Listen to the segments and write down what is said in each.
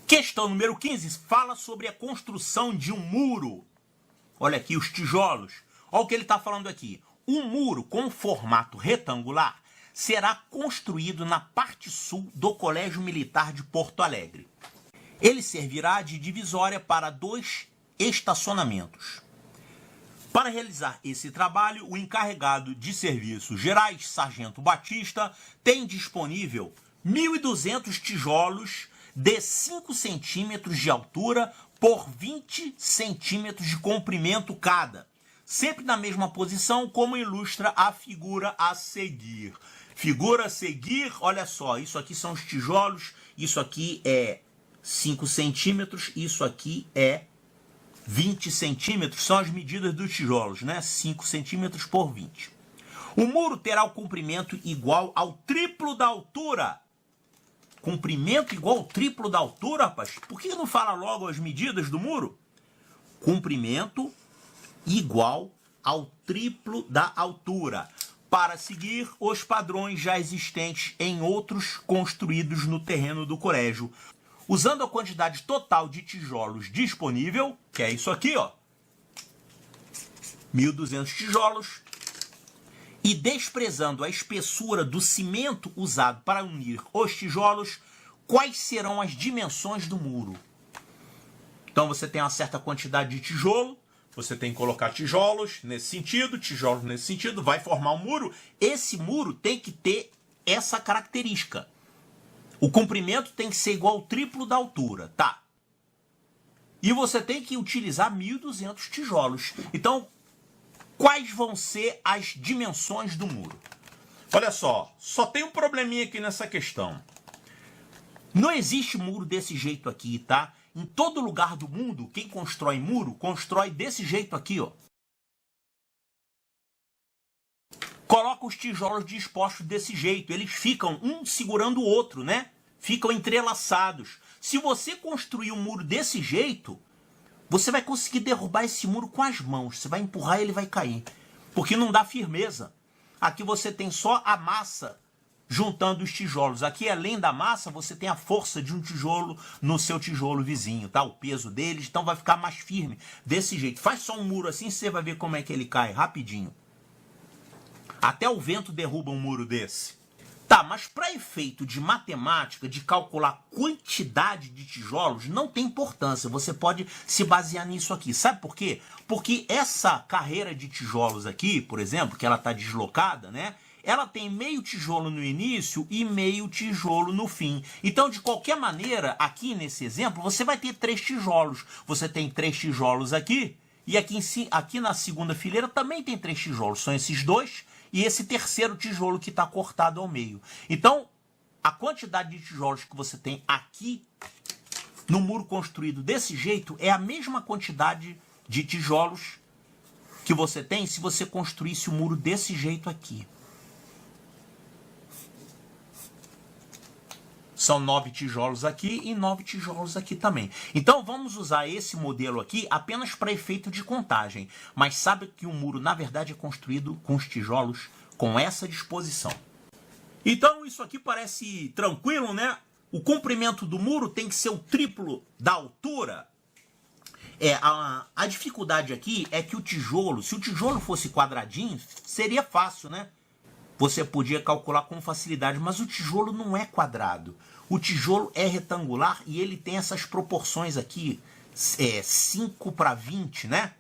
Questão número 15 fala sobre a construção de um muro. Olha aqui os tijolos. Olha o que ele está falando aqui. Um muro com formato retangular será construído na parte sul do Colégio Militar de Porto Alegre. Ele servirá de divisória para 2 estacionamentos. Para realizar esse trabalho, o encarregado de serviços gerais, Sargento Batista, tem disponível 1.200 tijolos de 5 centímetros de altura por 20 centímetros de comprimento cada, sempre na mesma posição, como ilustra a figura a seguir. Figura a seguir, olha só, isso aqui são os tijolos, isso aqui é 5 centímetros, isso aqui é 20 centímetros, são as medidas dos tijolos, né? 5 centímetros por 20. O muro terá o comprimento igual ao triplo da altura. Comprimento igual ao triplo da altura, rapaz? Por que não fala logo as medidas do muro? Comprimento igual ao triplo da altura, para seguir os padrões já existentes em outros construídos no terreno do colégio, usando a quantidade total de tijolos disponível, que é isso aqui, ó, 1.200 tijolos, e desprezando a espessura do cimento usado para unir os tijolos, quais serão as dimensões do muro? Então você tem uma certa quantidade de tijolo, você tem que colocar tijolos nesse sentido, vai formar um muro. Esse muro tem que ter essa característica. O comprimento tem que ser igual ao triplo da altura, tá? E você tem que utilizar 1.200 tijolos. Então, quais vão ser as dimensões do muro? Olha só tem um probleminha aqui nessa questão. Não existe muro desse jeito aqui, tá? Em todo lugar do mundo, quem constrói muro, constrói desse jeito aqui, ó. Coloca os tijolos dispostos desse jeito. Eles ficam um segurando o outro, né? Ficam entrelaçados. Se você construir um muro desse jeito, você vai conseguir derrubar esse muro com as mãos. Você vai empurrar e ele vai cair. Porque não dá firmeza. Aqui você tem só a massa juntando os tijolos. Aqui, além da massa, você tem a força de um tijolo no seu tijolo vizinho, tá? O peso deles, então vai ficar mais firme. Desse jeito. Faz só um muro assim, você vai ver como é que ele cai rapidinho. Até o vento derruba um muro desse. Tá, mas para efeito de matemática, de calcular quantidade de tijolos, não tem importância. Você pode se basear nisso aqui. Sabe por quê? Porque essa carreira de tijolos aqui, por exemplo, que ela está deslocada, né? Ela tem meio tijolo no início e meio tijolo no fim. Então, de qualquer maneira, aqui nesse exemplo, você vai ter 3 tijolos. Você tem 3 tijolos aqui, e aqui na segunda fileira também tem 3 tijolos. São esses 2 e esse terceiro tijolo que está cortado ao meio. Então, a quantidade de tijolos que você tem aqui no muro construído desse jeito é a mesma quantidade de tijolos que você tem se você construísse o muro desse jeito aqui. São 9 tijolos aqui e 9 tijolos aqui também. Então vamos usar esse modelo aqui apenas para efeito de contagem. Mas sabe que o muro, na verdade, é construído com os tijolos com essa disposição. Então isso aqui parece tranquilo, né? O comprimento do muro tem que ser o triplo da altura. A dificuldade aqui é que o tijolo, se o tijolo fosse quadradinho, seria fácil, né? Você podia calcular com facilidade, mas o tijolo não é quadrado. O tijolo é retangular e ele tem essas proporções aqui, 5 para 20, né?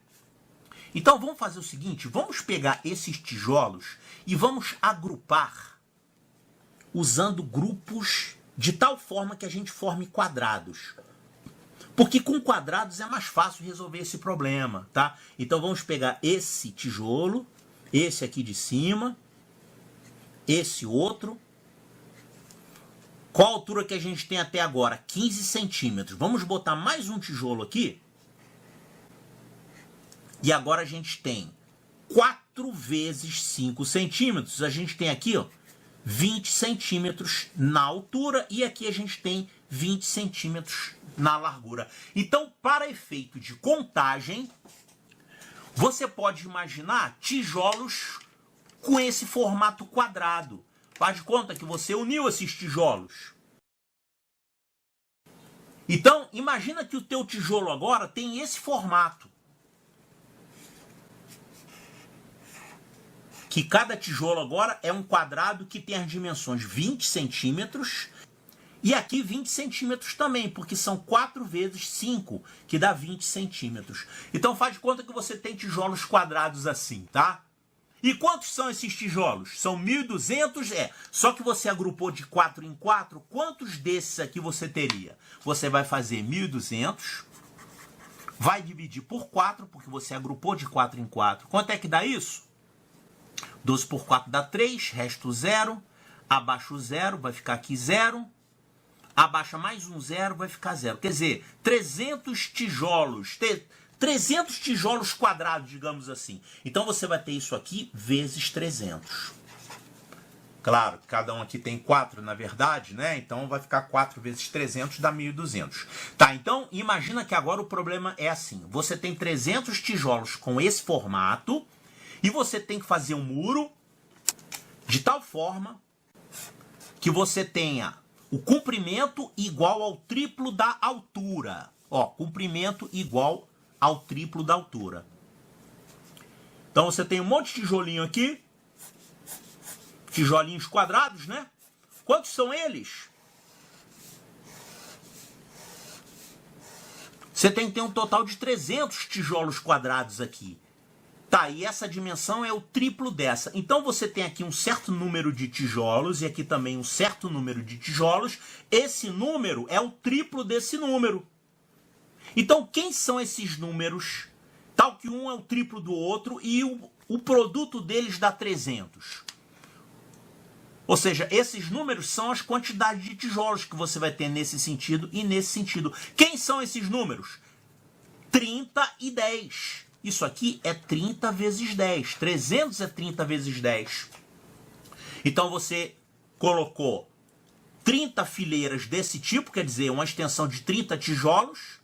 Então vamos fazer o seguinte, vamos pegar esses tijolos e vamos agrupar usando grupos de tal forma que a gente forme quadrados. Porque com quadrados é mais fácil resolver esse problema, tá? Então vamos pegar esse tijolo, esse aqui de cima, esse outro. Qual a altura que a gente tem até agora? 15 centímetros. Vamos botar mais um tijolo aqui. E agora a gente tem 4 vezes 5 centímetros. A gente tem aqui, ó, 20 centímetros na altura. E aqui a gente tem 20 centímetros na largura. Então, para efeito de contagem, você pode imaginar tijolos com esse formato quadrado. Faz de conta que você uniu esses tijolos. Então, imagina que o teu tijolo agora tem esse formato. Que cada tijolo agora é um quadrado que tem as dimensões 20 centímetros e aqui 20 centímetros também, porque são 4 vezes 5, que dá 20 centímetros. Então faz de conta que você tem tijolos quadrados assim, tá? E quantos são esses tijolos? São 1.200, só que você agrupou de 4 em 4, quantos desses aqui você teria? Você vai fazer 1.200, vai dividir por 4, porque você agrupou de 4 em 4. Quanto é que dá isso? 12 por 4 dá 3, resto 0, abaixo o 0, vai ficar aqui 0, abaixa mais um 0, vai ficar 0. Quer dizer, 300 tijolos, 300 tijolos quadrados, digamos assim. Então você vai ter isso aqui vezes 300. Claro, cada um aqui tem 4, na verdade, né? Então vai ficar 4 vezes 300, dá 1.200. Tá, então imagina que agora o problema é assim. Você tem 300 tijolos com esse formato e você tem que fazer um muro de tal forma que você tenha o comprimento igual ao triplo da altura. Ó, comprimento igual ao triplo da altura. Então você tem um monte de tijolinho aqui. Tijolinhos quadrados, né? Quantos são eles? Você tem que ter um total de 300 tijolos quadrados aqui. Tá, e essa dimensão é o triplo dessa. Então você tem aqui um certo número de tijolos e aqui também um certo número de tijolos. Esse número é o triplo desse número. Então quem são esses números? Tal que um é o triplo do outro e o produto deles dá 300. Ou seja, esses números são as quantidades de tijolos que você vai ter nesse sentido e nesse sentido. Quem são esses números? 30 e 10. Isso aqui é 30 vezes 10. 300 é 30 vezes 10. Então você colocou 30 fileiras desse tipo, quer dizer, uma extensão de 30 tijolos.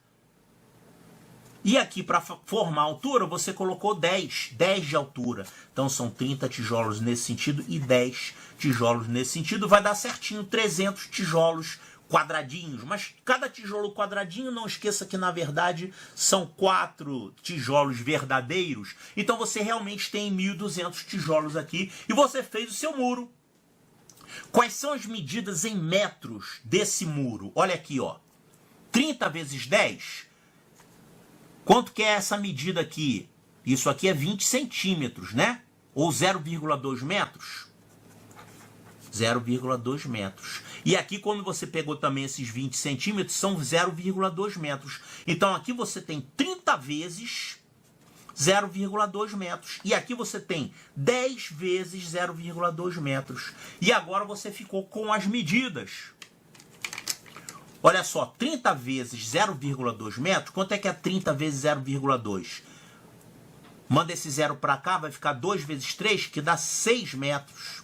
E aqui, para formar a altura, você colocou 10 de altura. Então são 30 tijolos nesse sentido e 10 tijolos nesse sentido. Vai dar certinho 300 tijolos quadradinhos, mas cada tijolo quadradinho, não esqueça que na verdade são 4 tijolos verdadeiros, então você realmente tem 1.200 tijolos aqui e você fez o seu muro. Quais são as medidas em metros desse muro? Olha aqui, ó, 30 vezes 10, quanto que é essa medida aqui? Isso aqui é 20 centímetros, né? Ou 0,2 metros? 0,2 metros. E aqui, quando você pegou também esses 20 centímetros, são 0,2 metros. Então, aqui você tem 30 vezes 0,2 metros. E aqui você tem 10 vezes 0,2 metros. E agora você ficou com as medidas. Olha só, 30 vezes 0,2 metros, quanto é que é 30 vezes 0,2? Manda esse 0 para cá, vai ficar 2 vezes 3, que dá 6 metros.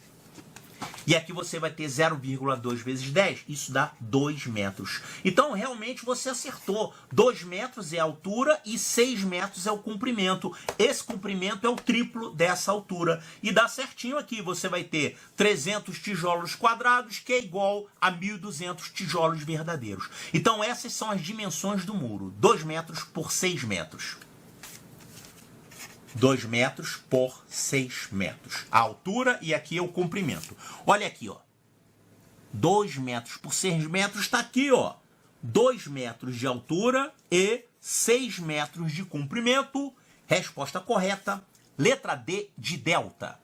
E aqui você vai ter 0,2 vezes 10, isso dá 2 metros. Então, realmente, você acertou. 2 metros é a altura e 6 metros é o comprimento. Esse comprimento é o triplo dessa altura. E dá certinho aqui. Você vai ter 300 tijolos quadrados, que é igual a 1.200 tijolos verdadeiros. Então, essas são as dimensões do muro. 2 metros por 6 metros. 2 metros por 6 metros. A altura e aqui é o comprimento. Olha aqui, ó. 2 metros por 6 metros está aqui, ó. 2 metros de altura e 6 metros de comprimento. Resposta correta, letra D de delta.